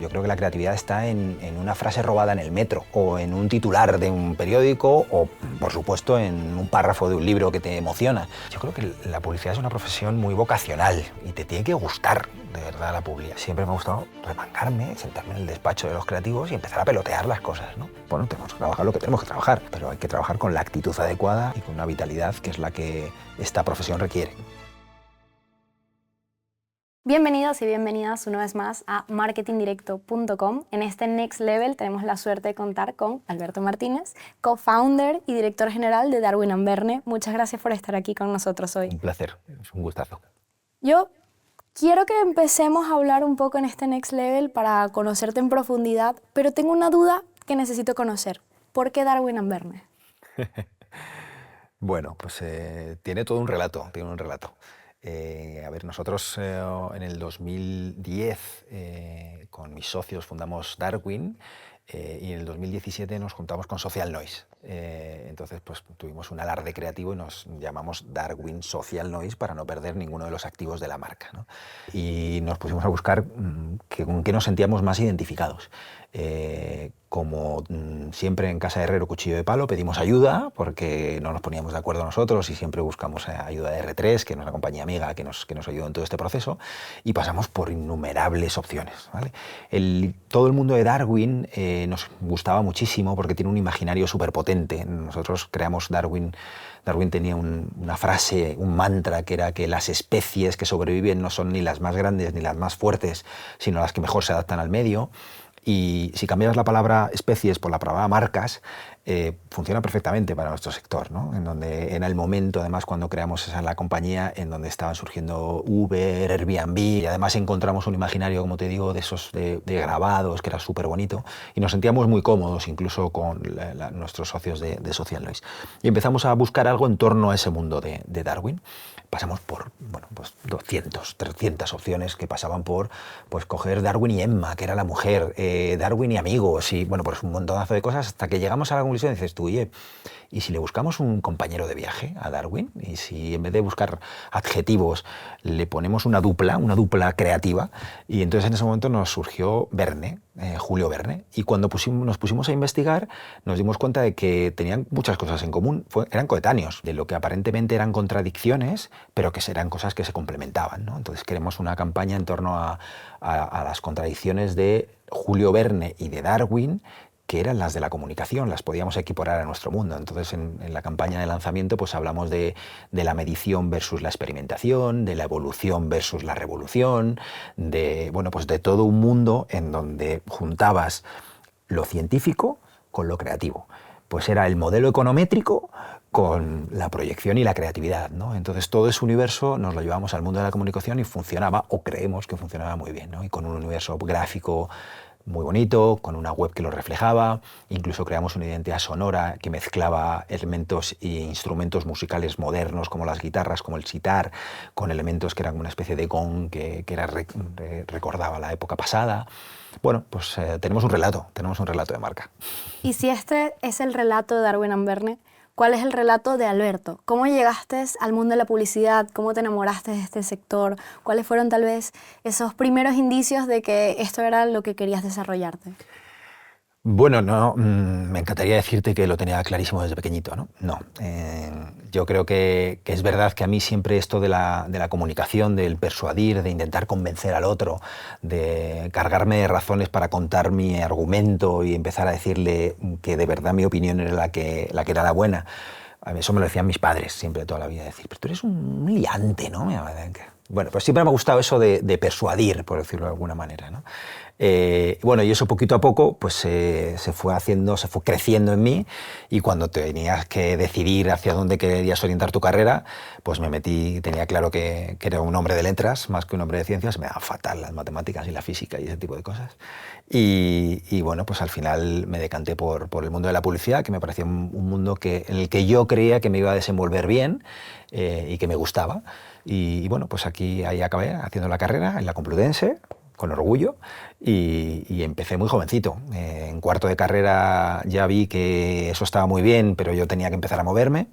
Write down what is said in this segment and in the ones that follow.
Yo creo que la creatividad está en una frase robada en el metro, o en un titular de un periódico, o, por supuesto, en un párrafo de un libro que te emociona. Yo creo que la publicidad es una profesión muy vocacional y te tiene que gustar, de verdad, la publicidad. Siempre me ha gustado remangarme, sentarme en el despacho de los creativos y empezar a pelotear las cosas, ¿no? Bueno, tenemos que trabajar lo que tenemos que trabajar, pero hay que trabajar con la actitud adecuada y con una vitalidad que es la que esta profesión requiere. Bienvenidos y bienvenidas una vez más a marketingdirecto.com. En este Next Level tenemos la suerte de contar con Alberto Martínez, co-founder y director general de Darwin & Verne. Muchas gracias por estar aquí con nosotros hoy. Un placer, es un gustazo. Yo quiero que empecemos a hablar un poco en este Next Level para conocerte en profundidad, pero tengo una duda que necesito conocer. ¿Por qué Darwin & Verne? Bueno, pues tiene todo un relato, a ver, nosotros en el 2010 con mis socios fundamos Darwin y en el 2017 nos juntamos con Social Noise. Entonces pues tuvimos un alarde creativo y nos llamamos Darwin Social Noise para no perder ninguno de los activos de la marca, ¿no? Y nos pusimos a buscar con qué nos sentíamos más identificados. Como siempre en casa de herrero cuchillo de palo, pedimos ayuda porque no nos poníamos de acuerdo nosotros y siempre buscamos ayuda de R3, que es una compañía amiga que nos ayudó en todo este proceso, y pasamos por innumerables opciones, ¿vale? Todo el mundo de Darwin nos gustaba muchísimo porque tiene un imaginario súper potente. Nosotros creamos Darwin. Darwin tenía una frase, un mantra, que era que las especies que sobreviven no son ni las más grandes ni las más fuertes, sino las que mejor se adaptan al medio. Y si cambias la palabra especies por la palabra marcas, funciona perfectamente para nuestro sector, ¿no? En donde era el momento, además, cuando creamos la compañía, en donde estaban surgiendo Uber, Airbnb, y además encontramos un imaginario, como te digo, de esos de grabados, que era súper bonito, y nos sentíamos muy cómodos, incluso con nuestros socios de Social Noise. Y empezamos a buscar algo en torno a ese mundo de Darwin. Pasamos por, bueno, pues 200, 300 opciones que pasaban por pues, coger Darwin y Emma, que era la mujer, Darwin y amigos, y bueno, pues un montonazo de cosas, hasta que llegamos a la conclusión y dices tú, oye, ¿y si le buscamos un compañero de viaje a Darwin? ¿Y si en vez de buscar adjetivos le ponemos una dupla creativa? Y entonces en ese momento nos surgió Verne, Julio Verne, y cuando nos pusimos a investigar nos dimos cuenta de que tenían muchas cosas en común, eran coetáneos, de lo que aparentemente eran contradicciones, pero que eran cosas que se complementaban, ¿no? Entonces queremos una campaña en torno a las contradicciones de Julio Verne y de Darwin, que eran las de la comunicación, las podíamos equiparar a nuestro mundo. Entonces, en la campaña de lanzamiento pues hablamos de la medición versus la experimentación, de la evolución versus la revolución, bueno, pues de todo un mundo en donde juntabas lo científico con lo creativo. Pues era el modelo econométrico con la proyección y la creatividad, ¿no? Entonces todo ese universo nos lo llevamos al mundo de la comunicación y funcionaba, o creemos que funcionaba muy bien, ¿no? Y con un universo gráfico muy bonito, con una web que lo reflejaba, incluso creamos una identidad sonora que mezclaba elementos e instrumentos musicales modernos como las guitarras, como el sitar, con elementos que eran una especie de gong que recordaba la época pasada. Bueno, pues tenemos un relato de marca. Y si este es el relato de Darwin & Verne, ¿cuál es el relato de Alberto? ¿Cómo llegaste al mundo de la publicidad? ¿Cómo te enamoraste de este sector? ¿Cuáles fueron tal vez esos primeros indicios de que esto era lo que querías desarrollarte? Bueno, no, me encantaría decirte que lo tenía clarísimo desde pequeñito, ¿no? No, yo creo que es verdad que a mí siempre esto de la comunicación, del persuadir, de intentar convencer al otro, de cargarme de razones para contar mi argumento y empezar a decirle que de verdad mi opinión era la que era la buena. A mí eso me lo decían mis padres siempre toda la vida, decir, pero tú eres un liante, ¿no? Bueno, pues siempre me ha gustado eso de persuadir, por decirlo de alguna manera, ¿no? Bueno, y eso poquito a poco pues se fue creciendo en mí, y cuando tenías que decidir hacia dónde querías orientar tu carrera, pues me metí, tenía claro que era un hombre de letras más que un hombre de ciencias, me daban fatal las matemáticas y la física y ese tipo de cosas. Y bueno, pues al final me decanté por el mundo de la publicidad, que me parecía un mundo en el que yo creía que me iba a desenvolver bien y que me gustaba. Y bueno, pues ahí acabé haciendo la carrera en la Complutense, con orgullo, y empecé muy jovencito. En cuarto de carrera ya vi que eso estaba muy bien, pero yo tenía que empezar a moverme,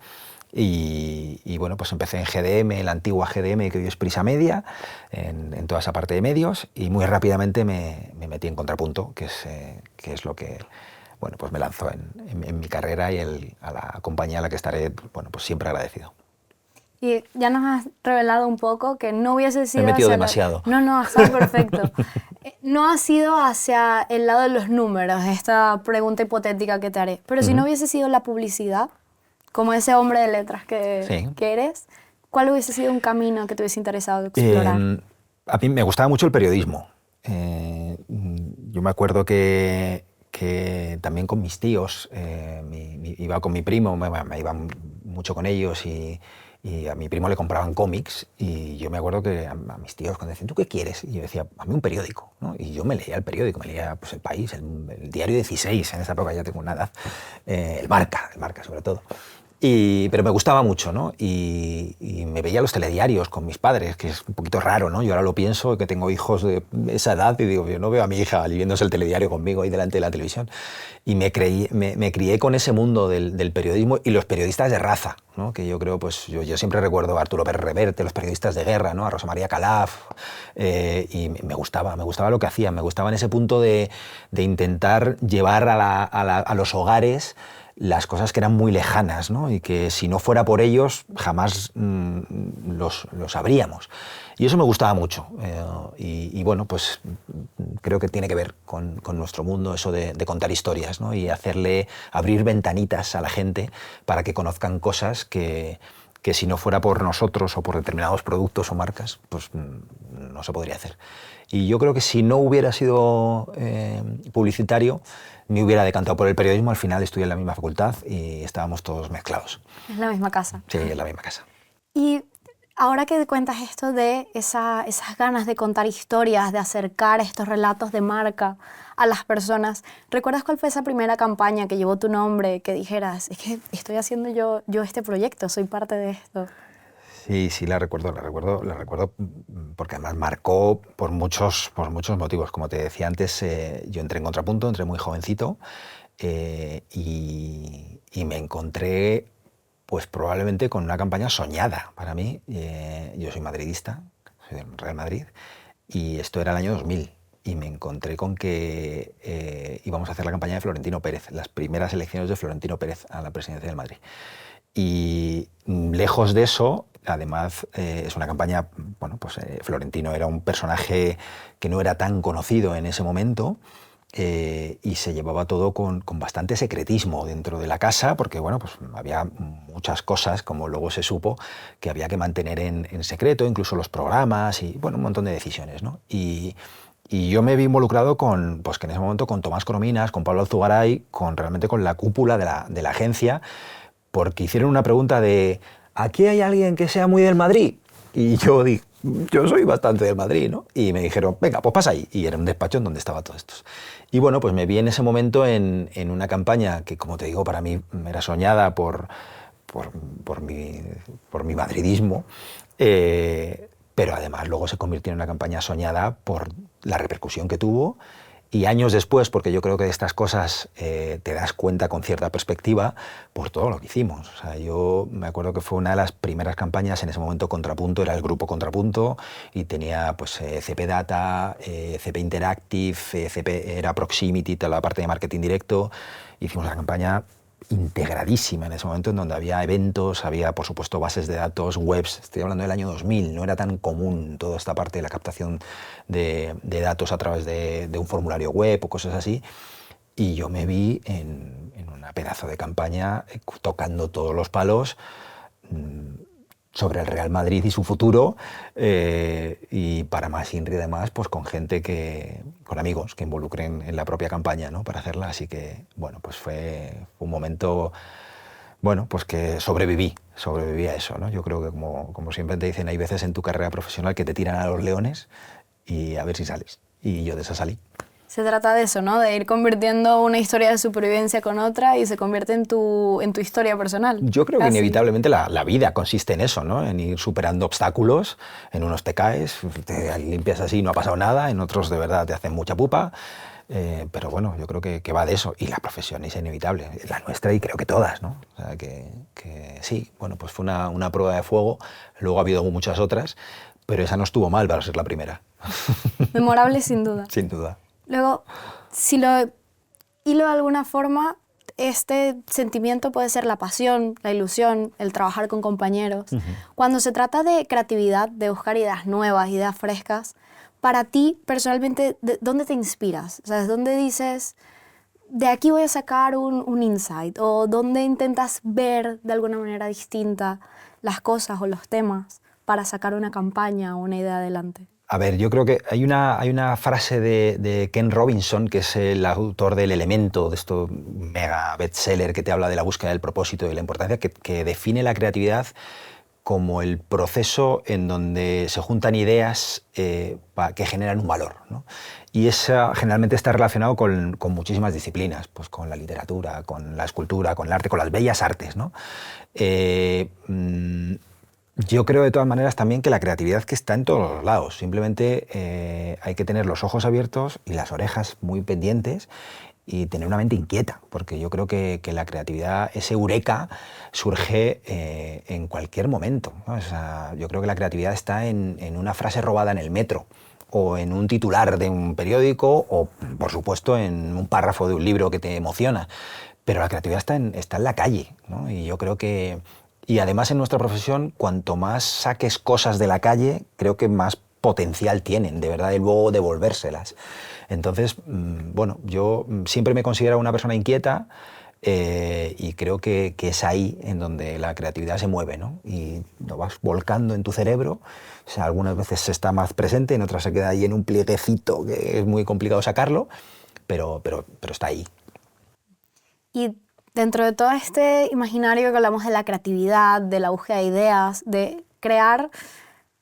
Y bueno, pues empecé en GDM, la antigua GDM, que hoy es Prisa Media, en toda esa parte de medios, y muy rápidamente me metí en Contrapunto, que es lo que, bueno, pues me lanzó en mi carrera y a la compañía a la que estaré, bueno, pues siempre agradecido. Y ya nos has revelado un poco que no hubiese sido... Me he metido demasiado. No, está perfecto. No ha sido hacia el lado de los números, esta pregunta hipotética que te haré, pero si no hubiese sido la publicidad, como ese hombre de letras que eres, ¿cuál hubiese sido un camino que te hubiese interesado explorar? A mí me gustaba mucho el periodismo. Yo me acuerdo que también con mis tíos, iba con mi primo, me iba mucho con ellos y a mi primo le compraban cómics y yo me acuerdo que a mis tíos cuando decían, ¿tú qué quieres? Y yo decía, a mí un periódico, ¿no? Y yo me leía el periódico, me leía pues, El País, el Diario 16, en esa época ya tengo una edad, el Marca sobre todo. Pero me gustaba mucho, ¿no? Y me veía los telediarios con mis padres, que es un poquito raro, ¿no? Yo ahora lo pienso, que tengo hijos de esa edad y digo, yo no veo a mi hija viéndose el telediario conmigo ahí delante de la televisión. Y me crié con ese mundo del periodismo y los periodistas de raza, ¿no? Que yo creo, pues yo siempre recuerdo a Arturo Pérez Reverte, los periodistas de guerra, ¿no? A Rosa María Calaf, y me gustaba lo que hacían, me gustaba en ese punto de intentar llevar a los hogares las cosas que eran muy lejanas, ¿no? Y que si no fuera por ellos jamás los sabríamos. Y eso me gustaba mucho. Y bueno, pues creo que tiene que ver con nuestro mundo eso de contar historias, ¿no? Y abrir ventanitas a la gente para que conozcan cosas que si no fuera por nosotros o por determinados productos o marcas, pues no se podría hacer. Y yo creo que si no hubiera sido publicitario, me hubiera decantado por el periodismo. Al final estudié en la misma facultad y estábamos todos mezclados. Es la misma casa. Sí, es la misma casa. Y ahora que cuentas esto de esas ganas de contar historias, de acercar estos relatos de marca a las personas, ¿recuerdas cuál fue esa primera campaña que llevó tu nombre, que dijeras, es que estoy haciendo yo este proyecto, soy parte de esto? Sí, la recuerdo porque además marcó por muchos motivos. Como te decía antes, yo entré en Contrapunto, entré muy jovencito y me encontré pues probablemente con una campaña soñada para mí. Yo soy madridista, soy del Real Madrid, y esto era el año 2000. Y me encontré con que íbamos a hacer la campaña de Florentino Pérez, las primeras elecciones de Florentino Pérez a la presidencia del Madrid. Y lejos de eso, además, es una campaña, bueno, pues Florentino era un personaje que no era tan conocido en ese momento y se llevaba todo con bastante secretismo dentro de la casa, porque bueno, pues había muchas cosas, como luego se supo, que había que mantener en secreto, incluso los programas y bueno, un montón de decisiones, ¿no? Y yo me vi involucrado pues que en ese momento con Tomás Corominas, con Pablo Alzugaray, realmente con la cúpula de la agencia, porque hicieron una pregunta de ¿aquí hay alguien que sea muy del Madrid? Y yo dije, yo soy bastante del Madrid, ¿no? Y me dijeron, venga, pues pasa ahí. Y era un despacho en donde estaban todos estos. Y bueno, pues me vi en ese momento en una campaña que, como te digo, para mí era soñada por mi madridismo, pero además luego se convirtió en una campaña soñada por la repercusión que tuvo. Y años después, porque yo creo que de estas cosas te das cuenta con cierta perspectiva por todo lo que hicimos. O sea, yo me acuerdo que fue una de las primeras campañas, en ese momento Contrapunto era el grupo Contrapunto y tenía pues CP Data, CP Interactive, CP era Proximity, toda la parte de marketing directo. Hicimos una campaña integradísima en ese momento, en donde había eventos, había por supuesto bases de datos, webs. Estoy hablando del año 2000, no era tan común toda esta parte de la captación de datos a través de un formulario web o cosas así. Y yo me vi en una pedazo de campaña tocando todos los palos sobre el Real Madrid y su futuro, y para más INRI y demás, pues con gente con amigos que involucren en la propia campaña, ¿no? Para hacerla, así que, bueno, pues fue un momento, bueno, pues que sobreviví a eso, ¿no? Yo creo que como siempre te dicen, hay veces en tu carrera profesional que te tiran a los leones y a ver si sales, y yo de esa salí. Se trata de eso, ¿no? De ir convirtiendo una historia de supervivencia con otra y se convierte en tu historia personal. Yo creo casi. que inevitablemente la vida consiste en eso, ¿no? En ir superando obstáculos. En unos te caes, te limpias así y no ha pasado nada. En otros de verdad te hacen mucha pupa. Pero bueno, yo creo que va de eso, y la profesión es inevitable, la nuestra y creo que todas, ¿no? O sea, que sí, bueno, pues fue una prueba de fuego, luego ha habido muchas otras, pero esa no estuvo mal para ser la primera. Memorable sin duda. Sin duda. Luego, si lo hilo de alguna forma, este sentimiento puede ser la pasión, la ilusión, el trabajar con compañeros. Cuando se trata de creatividad, de buscar ideas nuevas, ideas frescas, para ti, personalmente, ¿dónde te inspiras? O sea, ¿de dónde dices, de aquí voy a sacar un insight? ¿O dónde intentas ver de alguna manera distinta las cosas o los temas para sacar una campaña o una idea adelante? A ver, yo creo que hay una frase de Ken Robinson, que es el autor del Elemento, de esto mega bestseller que te habla de la búsqueda del propósito y de la importancia, que define la creatividad como el proceso en donde se juntan ideas que generan un valor, ¿no? Y eso generalmente está relacionado con muchísimas disciplinas, pues con la literatura, con la escultura, con el arte, con las bellas artes, ¿no? Yo creo de todas maneras también que la creatividad que está en todos los lados, simplemente hay que tener los ojos abiertos y las orejas muy pendientes y tener una mente inquieta, porque yo creo que la creatividad, ese eureka, surge en cualquier momento, ¿no? O sea, yo creo que la creatividad está en una frase robada en el metro, o en un titular de un periódico, o por supuesto en un párrafo de un libro que te emociona, pero la creatividad está en la calle, ¿no? Y yo creo que... Y además en nuestra profesión, cuanto más saques cosas de la calle, creo que más potencial tienen, de verdad, y luego devolvérselas. Entonces, bueno, yo siempre me considero una persona inquieta y creo que es ahí en donde la creatividad se mueve, ¿no? Y lo vas volcando en tu cerebro. O sea, algunas veces está más presente, en otras se queda ahí en un plieguecito que es muy complicado sacarlo, pero está ahí. Y dentro de todo este imaginario que hablamos de la creatividad, de la búsqueda de ideas, de crear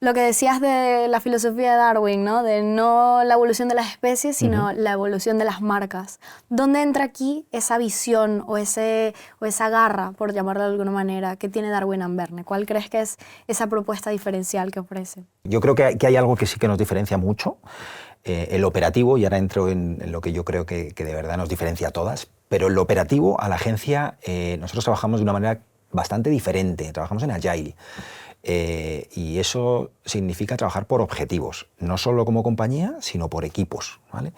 lo que decías de la filosofía de Darwin, ¿no? De no la evolución de las especies, sino la evolución de las marcas. ¿Dónde entra aquí esa visión o esa garra, por llamarlo de alguna manera, que tiene Darwin and Verne? ¿Cuál crees que es esa propuesta diferencial que ofrece? Yo creo que hay algo que sí que nos diferencia mucho, el operativo, y ahora entro en lo que yo creo que de verdad nos diferencia a todas, pero en lo operativo, a la agencia, nosotros trabajamos de una manera bastante diferente, trabajamos en Agile. Y eso significa trabajar por objetivos, no solo como compañía, sino por equipos, ¿vale?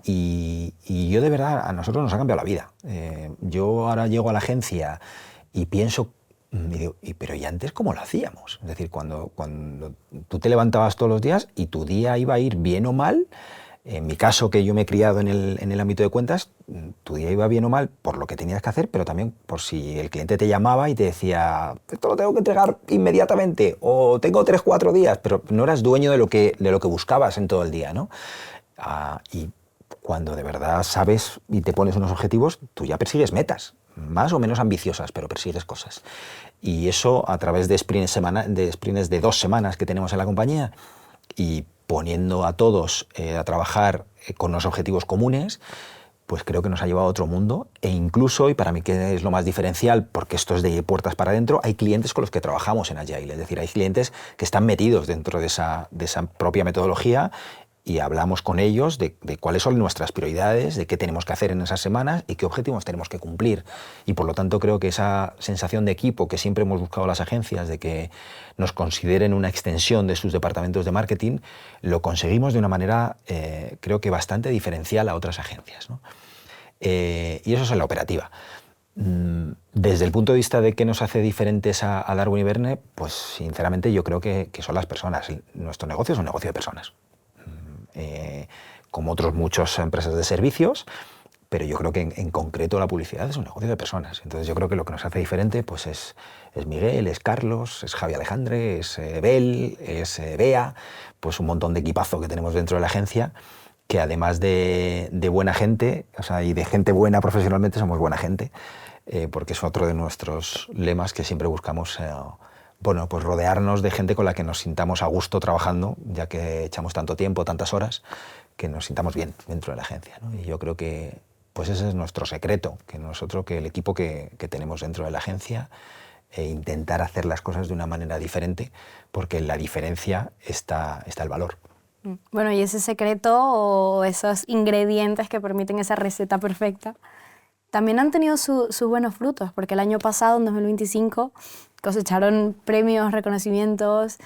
Y yo de verdad, a nosotros nos ha cambiado la vida. Yo ahora llego a la agencia y pienso, y digo, pero ¿y antes cómo lo hacíamos? Es decir, cuando tú te levantabas todos los días y tu día iba a ir bien o mal, en mi caso, que yo me he criado en el ámbito de cuentas, tu día iba bien o mal por lo que tenías que hacer, pero también por si el cliente te llamaba y te decía, esto lo tengo que entregar inmediatamente, o tengo 3 o 4 días, pero no eras dueño de lo que buscabas en todo el día, ¿no? Y cuando de verdad sabes y te pones unos objetivos, tú ya persigues metas, más o menos ambiciosas, pero persigues cosas. Y eso a través de sprints de 2 semanas que tenemos en la compañía, y poniendo a todos a trabajar con los objetivos comunes, pues creo que nos ha llevado a otro mundo. E incluso, y para mí que es lo más diferencial, porque esto es de puertas para adentro, hay clientes con los que trabajamos en Agile. Es decir, hay clientes que están metidos dentro de esa propia metodología, y hablamos con ellos de cuáles son nuestras prioridades, de qué tenemos que hacer en esas semanas y qué objetivos tenemos que cumplir. Y por lo tanto creo que esa sensación de equipo que siempre hemos buscado las agencias, de que nos consideren una extensión de sus departamentos de marketing, lo conseguimos de una manera creo que bastante diferencial a otras agencias, ¿no? Y eso es en la operativa. Desde el punto de vista de qué nos hace diferentes a Darwin y Verne, pues sinceramente yo creo que son las personas. Nuestro negocio es un negocio de personas. Como otros muchas empresas de servicios, pero yo creo que en concreto la publicidad es un negocio de personas. Entonces yo creo que lo que nos hace diferente pues es Miguel, es Carlos, es Javi Alejandre, es Bel, es Bea, pues un montón de equipazo que tenemos dentro de la agencia, que además de buena gente, o sea, y de gente buena profesionalmente, somos buena gente, porque es otro de nuestros lemas que siempre buscamos. Bueno, pues rodearnos de gente con la que nos sintamos a gusto trabajando, ya que echamos tanto tiempo, tantas horas, que nos sintamos bien dentro de la agencia, ¿no? Y yo creo que pues ese es nuestro secreto, que el equipo que tenemos dentro de la agencia, intentar hacer las cosas de una manera diferente, porque en la diferencia está el valor. Bueno, y ese secreto o esos ingredientes que permiten esa receta perfecta también han tenido sus buenos frutos, porque el año pasado, en 2025, cosecharon premios, reconocimientos.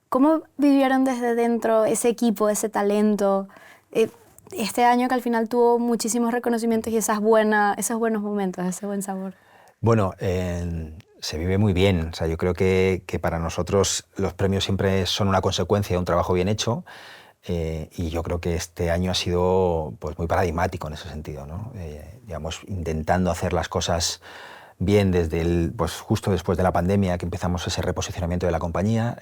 ¿Cómo vivieron desde dentro ese equipo, ese talento? Eh, este año que al final tuvo muchísimos reconocimientos y esos buenos momentos, ese buen sabor. Bueno, se vive muy bien. O sea, yo creo que para nosotros los premios siempre son una consecuencia de un trabajo bien hecho. Y yo creo que este año ha sido pues, muy paradigmático en ese sentido, ¿no? Digamos, intentando hacer las cosas bien desde pues, justo después de la pandemia, que empezamos ese reposicionamiento de la compañía,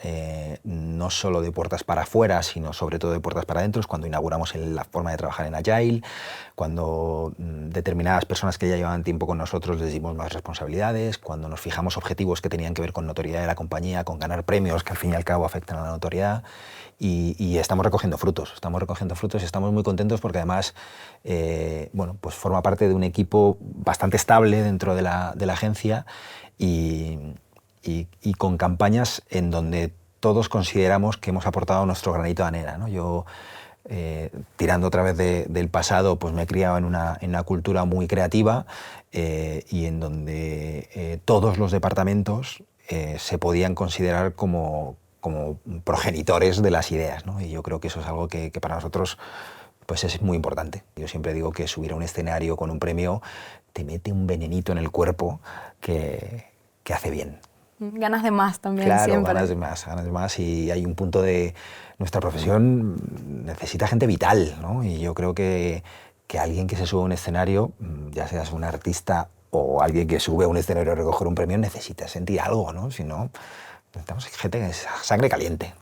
no solo de puertas para afuera, sino sobre todo de puertas para adentro, es cuando inauguramos la forma de trabajar en Agile, cuando determinadas personas que ya llevaban tiempo con nosotros les dimos más responsabilidades, cuando nos fijamos objetivos que tenían que ver con notoriedad de la compañía, con ganar premios que al fin y al cabo afectan a la notoriedad. Y estamos recogiendo frutos y estamos muy contentos porque además bueno, pues forma parte de un equipo bastante estable dentro de la agencia y con campañas en donde todos consideramos que hemos aportado nuestro granito de arena, ¿no? Yo, tirando otra vez del pasado, pues me he criado en una cultura muy creativa y en donde todos los departamentos se podían considerar como progenitores de las ideas, ¿no? Y yo creo que eso es algo que para nosotros pues es muy importante. Yo siempre digo que subir a un escenario con un premio te mete un venenito en el cuerpo que hace bien. Ganas de más también, Claro, siempre. ganas de más y hay un punto de nuestra profesión necesita gente vital, ¿no? Y yo creo que alguien que se sube a un escenario, ya seas un artista o alguien que sube a un escenario a recoger un premio, necesita sentir algo, ¿no? Si no, necesitamos gente que es sangre caliente.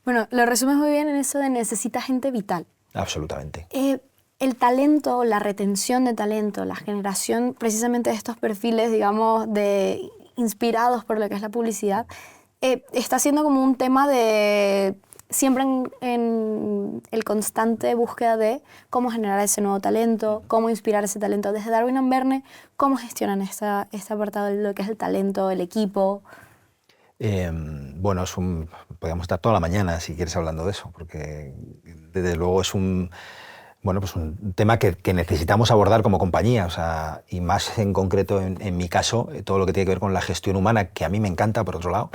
Bueno, lo resumes muy bien en eso de necesita gente vital. Absolutamente. El talento, la retención de talento, la generación precisamente de estos perfiles, digamos, inspirados por lo que es la publicidad, está siendo como un tema de siempre en el constante búsqueda de cómo generar ese nuevo talento, cómo inspirar ese talento. Desde Darwin and Berne, ¿cómo gestionan este apartado de lo que es el talento, el equipo? Bueno, podríamos estar toda la mañana si quieres hablando de eso, porque desde luego es bueno, pues un tema que necesitamos abordar como compañía, o sea, y más en concreto en mi caso, todo lo que tiene que ver con la gestión humana, que a mí me encanta, por otro lado,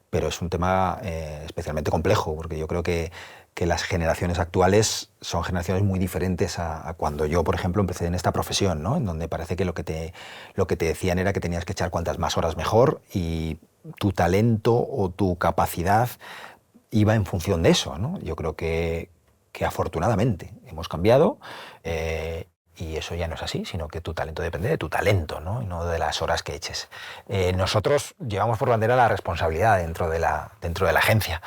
pero es un tema especialmente complejo, porque yo creo que las generaciones actuales son generaciones muy diferentes a cuando yo, por ejemplo, empecé en esta profesión, ¿no? En donde parece que lo que te decían era que tenías que echar cuantas más horas mejor y tu talento o tu capacidad iba en función de eso, ¿no? Yo creo que afortunadamente hemos cambiado y eso ya no es así, sino que tu talento depende de tu talento, ¿no? Y no de las horas que eches. Nosotros llevamos por bandera la responsabilidad dentro de la agencia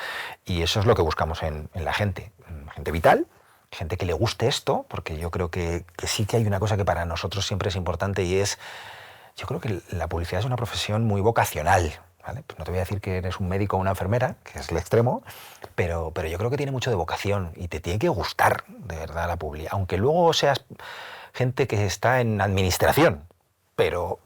y eso es lo que buscamos en la gente. Gente vital, gente que le guste esto, porque yo creo que sí que hay una cosa que para nosotros siempre es importante y es, yo creo que la publicidad es una profesión muy vocacional, ¿vale? Pues no te voy a decir que eres un médico o una enfermera, que es el extremo, pero yo creo que tiene mucho de vocación y te tiene que gustar de verdad la publicidad, aunque luego seas gente que está en administración, pero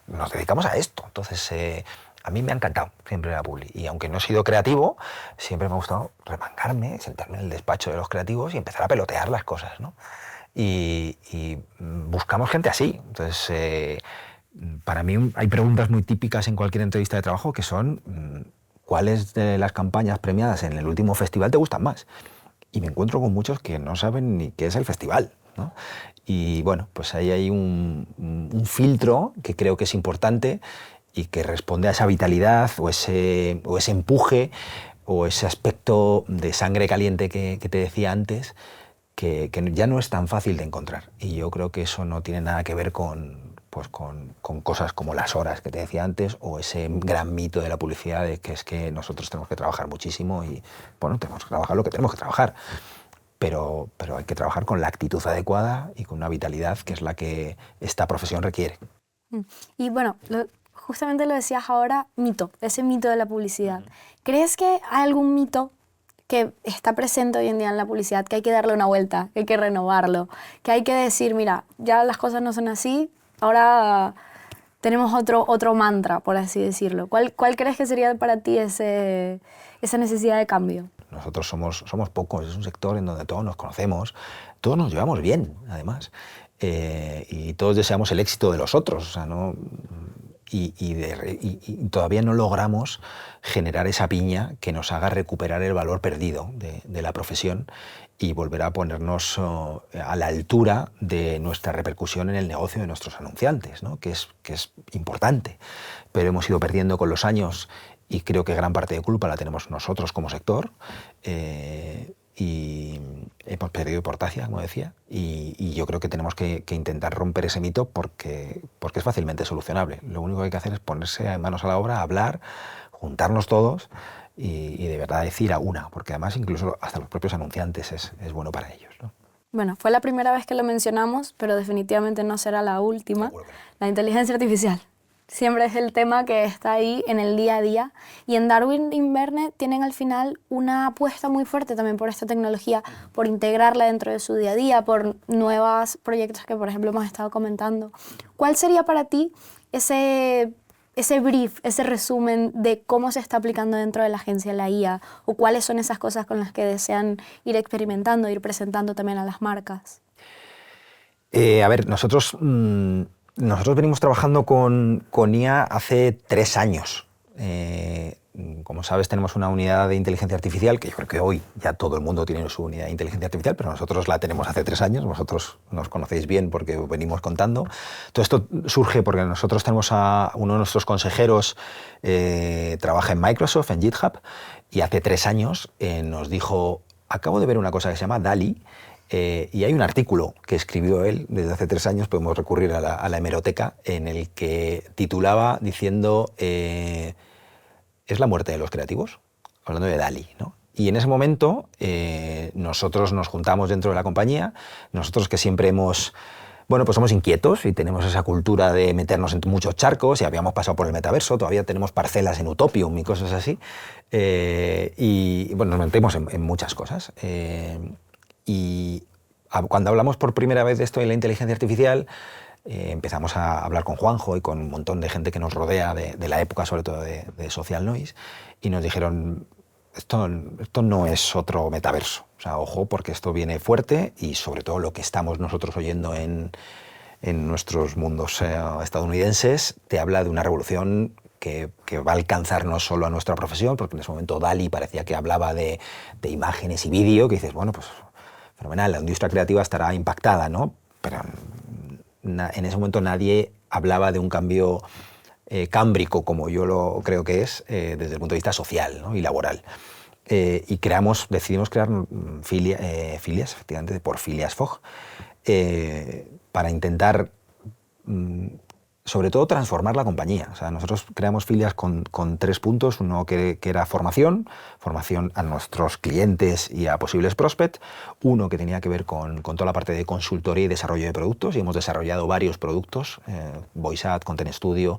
nos dedicamos a esto. Entonces, a mí me ha encantado siempre la publi y aunque no he sido creativo, siempre me ha gustado remangarme, sentarme en el despacho de los creativos y empezar a pelotear las cosas, ¿no? Y buscamos gente así. Entonces, para mí hay preguntas muy típicas en cualquier entrevista de trabajo que son ¿cuáles de las campañas premiadas en el último festival te gustan más? Y me encuentro con muchos que no saben ni qué es el festival, ¿no? Y bueno, pues ahí hay un filtro que creo que es importante y que responde a esa vitalidad o ese empuje o ese aspecto de sangre caliente que te decía antes, que ya no es tan fácil de encontrar. Y yo creo que eso no tiene nada que ver con cosas como las horas que te decía antes o ese gran mito de la publicidad de que es que nosotros tenemos que trabajar muchísimo y, bueno, tenemos que trabajar lo que tenemos que trabajar. Pero hay que trabajar con la actitud adecuada y con una vitalidad que es la que esta profesión requiere. Y bueno, justamente lo decías ahora, ese mito de la publicidad. ¿Crees que hay algún mito que está presente hoy en día en la publicidad, que hay que darle una vuelta, que hay que renovarlo, que hay que decir, mira, ya las cosas no son así, ahora tenemos otro mantra, por así decirlo? ¿Cuál crees que sería para ti esa necesidad de cambio? Nosotros somos pocos, es un sector en donde todos nos conocemos, todos nos llevamos bien, además, y todos deseamos el éxito de los otros. O sea, ¿no? Y todavía no logramos generar esa piña que nos haga recuperar el valor perdido de la profesión y volver a ponernos a la altura de nuestra repercusión en el negocio de nuestros anunciantes, ¿no? que es importante, pero hemos ido perdiendo con los años y creo que gran parte de culpa la tenemos nosotros como sector. Y hemos perdido importancia, como decía, y yo creo que tenemos que intentar romper ese mito porque es fácilmente solucionable. Lo único que hay que hacer es ponerse manos a la obra, hablar, juntarnos todos y de verdad decir a una, porque además incluso hasta los propios anunciantes es bueno para ellos, ¿no? Bueno, fue la primera vez que lo mencionamos, pero definitivamente no será la última. Seguro que no. La inteligencia artificial. Siempre es el tema que está ahí en el día a día. Y en Darwin Inverne tienen al final una apuesta muy fuerte también por esta tecnología, por integrarla dentro de su día a día, por nuevos proyectos que, por ejemplo, hemos estado comentando. ¿Cuál sería para ti ese brief, ese resumen de cómo se está aplicando dentro de la agencia la IA? ¿O cuáles son esas cosas con las que desean ir experimentando, ir presentando también a las marcas? A ver, nosotros venimos trabajando con IA hace 3 años. Como sabes, tenemos una unidad de inteligencia artificial, que yo creo que hoy ya todo el mundo tiene su unidad de inteligencia artificial, pero nosotros la tenemos hace 3 años, vosotros nos conocéis bien porque venimos contando. Todo esto surge porque nosotros tenemos a uno de nuestros consejeros, trabaja en Microsoft, en GitHub, y hace 3 años nos dijo, acabo de ver una cosa que se llama DALL-E, y hay un artículo que escribió él desde hace 3 años, podemos recurrir a la hemeroteca, en el que titulaba diciendo ¿es la muerte de los creativos? Hablando de DALL-E, ¿no? Y en ese momento nosotros nos juntamos dentro de la compañía, nosotros que siempre pues somos inquietos y tenemos esa cultura de meternos en muchos charcos y habíamos pasado por el metaverso, todavía tenemos parcelas en Utopium y cosas así, y bueno, nos metemos en muchas cosas. Y cuando hablamos por primera vez de esto de la inteligencia artificial, empezamos a hablar con Juanjo y con un montón de gente que nos rodea de la época, sobre todo de Social Noise, y nos dijeron, esto no es otro metaverso. O sea, ojo, porque esto viene fuerte y sobre todo lo que estamos nosotros oyendo en nuestros mundos estadounidenses te habla de una revolución que va a alcanzar no solo a nuestra profesión, porque en ese momento DALL-E parecía que hablaba de imágenes y vídeo, que dices, bueno, pues fenomenal, la industria creativa estará impactada, ¿no? Pero en ese momento nadie hablaba de un cambio cámbrico, como yo lo creo que es, desde el punto de vista social, ¿no? Y laboral. Y decidimos crear filias, efectivamente, por Phileas Fogg, para intentar, sobre todo, transformar la compañía. O sea, nosotros creamos filias con 3 puntos, uno que era formación a nuestros clientes y a posibles prospects, uno que tenía que ver con toda la parte de consultoría y desarrollo de productos, y hemos desarrollado varios productos, VoiceAd, Content Studio,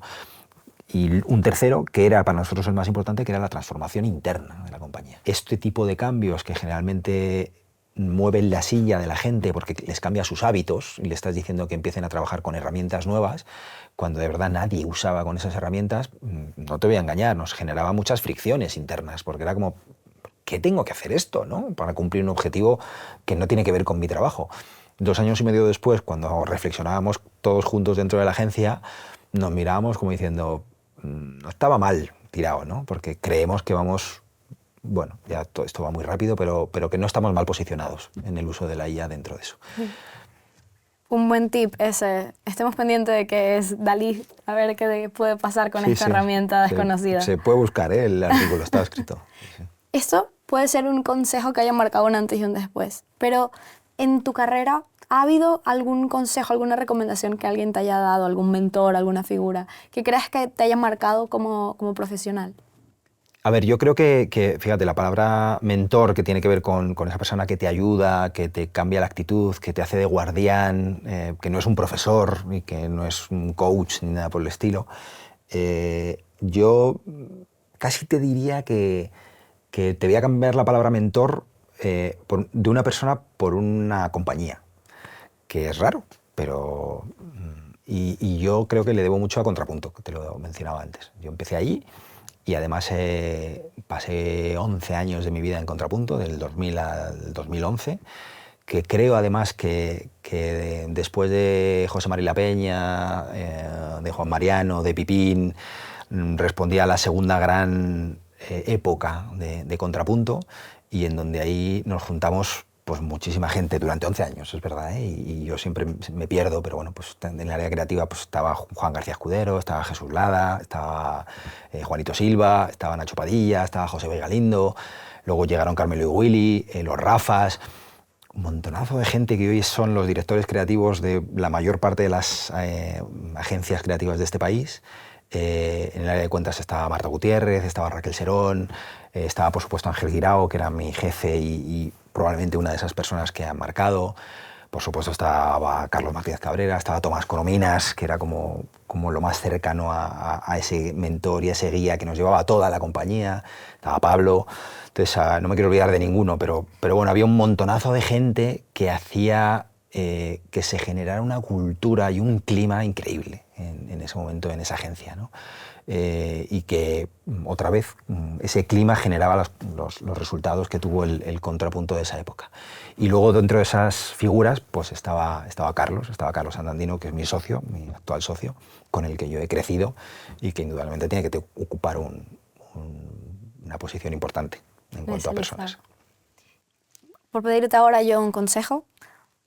y un tercero, que era para nosotros el más importante, que era la transformación interna de la compañía. Este tipo de cambios que generalmente mueven la silla de la gente porque les cambia sus hábitos y le estás diciendo que empiecen a trabajar con herramientas nuevas, cuando de verdad nadie usaba con esas herramientas, no te voy a engañar, nos generaba muchas fricciones internas, porque era como, ¿qué tengo que hacer esto, ¿no? Para cumplir un objetivo que no tiene que ver con mi trabajo? 2 años y medio después, cuando reflexionábamos todos juntos dentro de la agencia, nos mirábamos como diciendo, no estaba mal tirado, ¿no? Porque creemos que vamos, bueno, ya todo esto va muy rápido, pero que no estamos mal posicionados en el uso de la IA dentro de eso. Un buen tip ese. Estemos pendientes de que es DALL-E, a ver qué puede pasar con esta herramienta desconocida. Se puede buscar, el artículo está escrito. Sí. Esto puede ser un consejo que haya marcado un antes y un después, pero en tu carrera, ¿ha habido algún consejo, alguna recomendación que alguien te haya dado, algún mentor, alguna figura, que creas que te haya marcado como profesional? A ver, yo creo que, fíjate, la palabra mentor, que tiene que ver con esa persona que te ayuda, que te cambia la actitud, que te hace de guardián, que no es un profesor y que no es un coach ni nada por el estilo, yo casi te diría que te voy a cambiar la palabra mentor de una persona por una compañía, que es raro, pero... Y yo creo que le debo mucho a Contrapunto, que te lo mencionaba antes. Yo empecé allí y además pasé 11 años de mi vida en Contrapunto, del 2000 al 2011, que creo además que después de José Mari La Peña, de Juan Mariano, de Pipín, respondía a la segunda gran época de Contrapunto, y en donde ahí nos juntamos pues muchísima gente durante 11 años, es verdad, ¿eh? Y yo siempre me pierdo, pero bueno, pues en el área creativa pues estaba Juan García Escudero, estaba Jesús Lada, estaba Juanito Silva, estaba Nacho Padilla, estaba José Vega Lindo, luego llegaron Carmelo y Willy, los Rafas, un montonazo de gente que hoy son los directores creativos de la mayor parte de las agencias creativas de este país. En el área de cuentas estaba Marta Gutiérrez, estaba Raquel Serón, estaba por supuesto Ángel Guirao, que era mi jefe y probablemente una de esas personas que han marcado. Por supuesto estaba Carlos Martínez Cabrera, estaba Tomás Corominas, que era como lo más cercano a ese mentor y a ese guía que nos llevaba a toda la compañía. Estaba Pablo. Entonces, no me quiero olvidar de ninguno, pero bueno, había un montonazo de gente que hacía que se generara una cultura y un clima increíble en ese momento, en esa agencia, ¿no? Y que, otra vez, ese clima generaba los resultados que tuvo el Contrapunto de esa época. Y luego, dentro de esas figuras, pues estaba Carlos Santandino, que es mi socio, mi actual socio, con el que yo he crecido y que indudablemente tiene que ocupar una posición importante en cuanto a personas. Por pedirte ahora yo un consejo,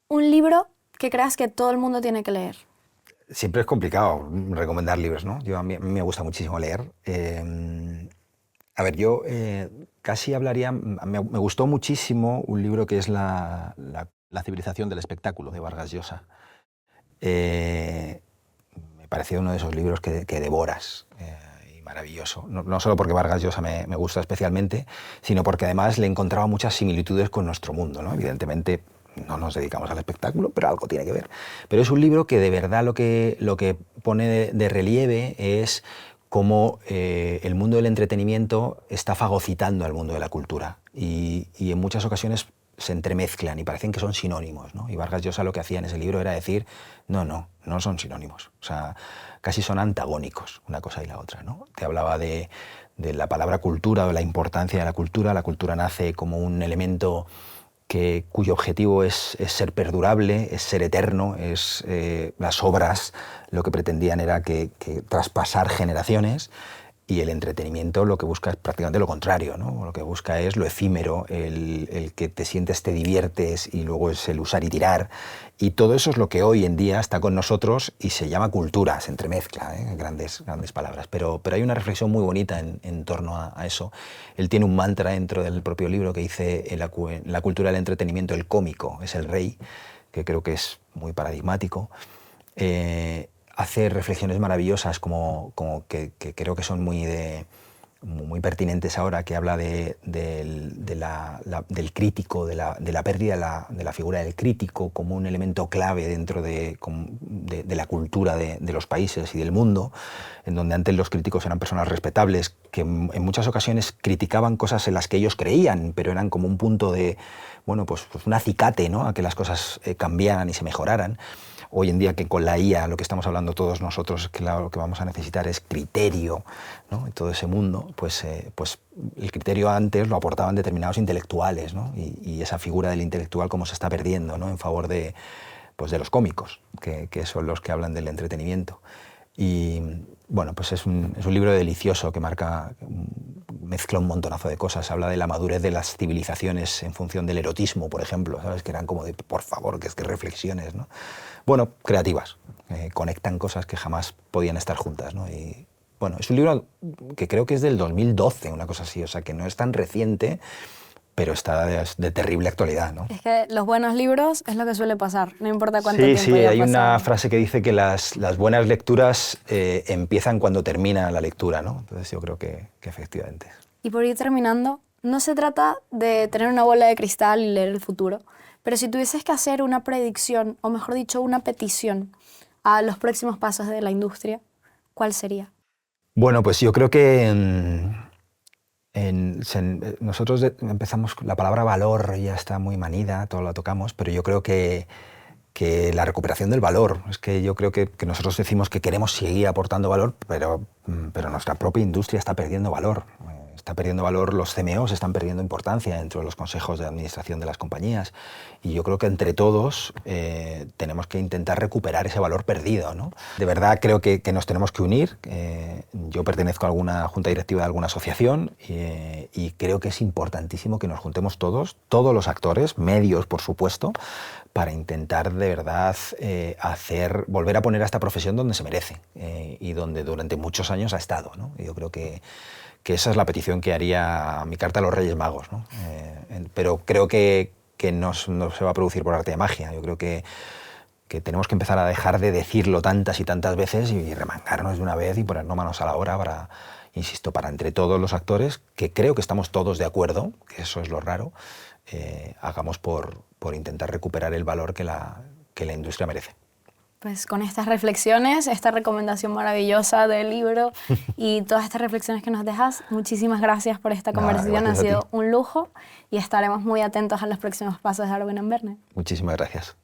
un libro que creas que todo el mundo tiene que leer. Siempre es complicado recomendar libros, ¿no? A mí me gusta muchísimo leer. A ver, yo casi hablaría... Me gustó muchísimo un libro que es La civilización del espectáculo, de Vargas Llosa. Me pareció uno de esos libros que devoras. Y maravilloso. No solo porque Vargas Llosa me gusta especialmente, sino porque además le encontraba muchas similitudes con nuestro mundo, ¿no? Evidentemente, no nos dedicamos al espectáculo, pero algo tiene que ver. Pero es un libro que de verdad lo que pone de relieve es cómo el mundo del entretenimiento está fagocitando al mundo de la cultura y en muchas ocasiones se entremezclan y parecen que son sinónimos, ¿no? Y Vargas Llosa lo que hacía en ese libro era decir, no son sinónimos, o sea, casi son antagónicos una cosa y la otra, ¿no? Te hablaba de la palabra cultura o de la importancia de la cultura nace como un elemento cuyo objetivo es ser perdurable, es ser eterno, las obras lo que pretendían era que traspasar generaciones, y el entretenimiento lo que busca es prácticamente lo contrario, ¿no? Lo que busca es lo efímero, el que te sientes, te diviertes y luego es el usar y tirar. Y todo eso es lo que hoy en día está con nosotros y se llama cultura, se entremezcla, grandes palabras. Pero hay una reflexión muy bonita en torno a eso. Él tiene un mantra dentro del propio libro que dice, en la cultura del entretenimiento el cómico es el rey, que creo que es muy paradigmático. Hace reflexiones maravillosas como que creo que son muy pertinentes ahora, que habla del crítico, de la pérdida de la figura del crítico como un elemento clave dentro de la cultura de los países y del mundo, en donde antes los críticos eran personas respetables que en muchas ocasiones criticaban cosas en las que ellos creían, pero eran como un punto de, bueno, pues un acicate, ¿no?, a que las cosas cambiaran y se mejoraran. Hoy en día, que con la IA, lo que estamos hablando todos nosotros, que lo que vamos a necesitar es criterio, ¿no?, en todo ese mundo, pues el criterio antes lo aportaban determinados intelectuales, ¿no?, y esa figura del intelectual como se está perdiendo, ¿no?, en favor de los cómicos, que son los que hablan del entretenimiento. Y bueno, pues es un libro delicioso que mezcla un montonazo de cosas. Habla de la madurez de las civilizaciones en función del erotismo, por ejemplo, ¿sabes? Que eran como de, por favor, que reflexiones, ¿no? Bueno, creativas, conectan cosas que jamás podían estar juntas, ¿no? Y bueno, es un libro que creo que es del 2012, una cosa así, o sea, que no es tan reciente, pero está de terrible actualidad, ¿no? Es que los buenos libros es lo que suele pasar, no importa cuánto tiempo haya pasado. Sí, hay una frase que dice que las buenas lecturas empiezan cuando termina la lectura, ¿no? Entonces yo creo que efectivamente. Y por ir terminando, no se trata de tener una bola de cristal y leer el futuro, pero si tuvieses que hacer una predicción, o mejor dicho, una petición a los próximos pasos de la industria, ¿cuál sería? Bueno, pues yo creo que nosotros empezamos, la palabra valor ya está muy manida, todo lo tocamos, pero yo creo que que la recuperación del valor. Es que yo creo que nosotros decimos que queremos seguir aportando valor, pero nuestra propia industria está perdiendo valor. Está perdiendo valor, los CMOs están perdiendo importancia dentro de los consejos de administración de las compañías. Y yo creo que entre todos tenemos que intentar recuperar ese valor perdido, ¿no? De verdad creo que nos tenemos que unir. Yo pertenezco a alguna junta directiva de alguna asociación y creo que es importantísimo que nos juntemos todos los actores, medios por supuesto, para intentar de verdad volver a poner a esta profesión donde se merece y donde durante muchos años ha estado, ¿no? Yo creo que esa es la petición que haría mi carta a los Reyes Magos, ¿no? Pero creo que no se va a producir por arte de magia. Yo creo que tenemos que empezar a dejar de decirlo tantas y tantas veces y remangarnos de una vez y ponernos manos a la obra para, insisto, para entre todos los actores, que creo que estamos todos de acuerdo, que eso es lo raro, hagamos por intentar recuperar el valor que la industria merece. Pues con estas reflexiones, esta recomendación maravillosa del libro y todas estas reflexiones que nos dejas, muchísimas gracias por esta conversación. Ha sido un lujo y estaremos muy atentos a los próximos pasos de Darwin Amberne. Muchísimas gracias.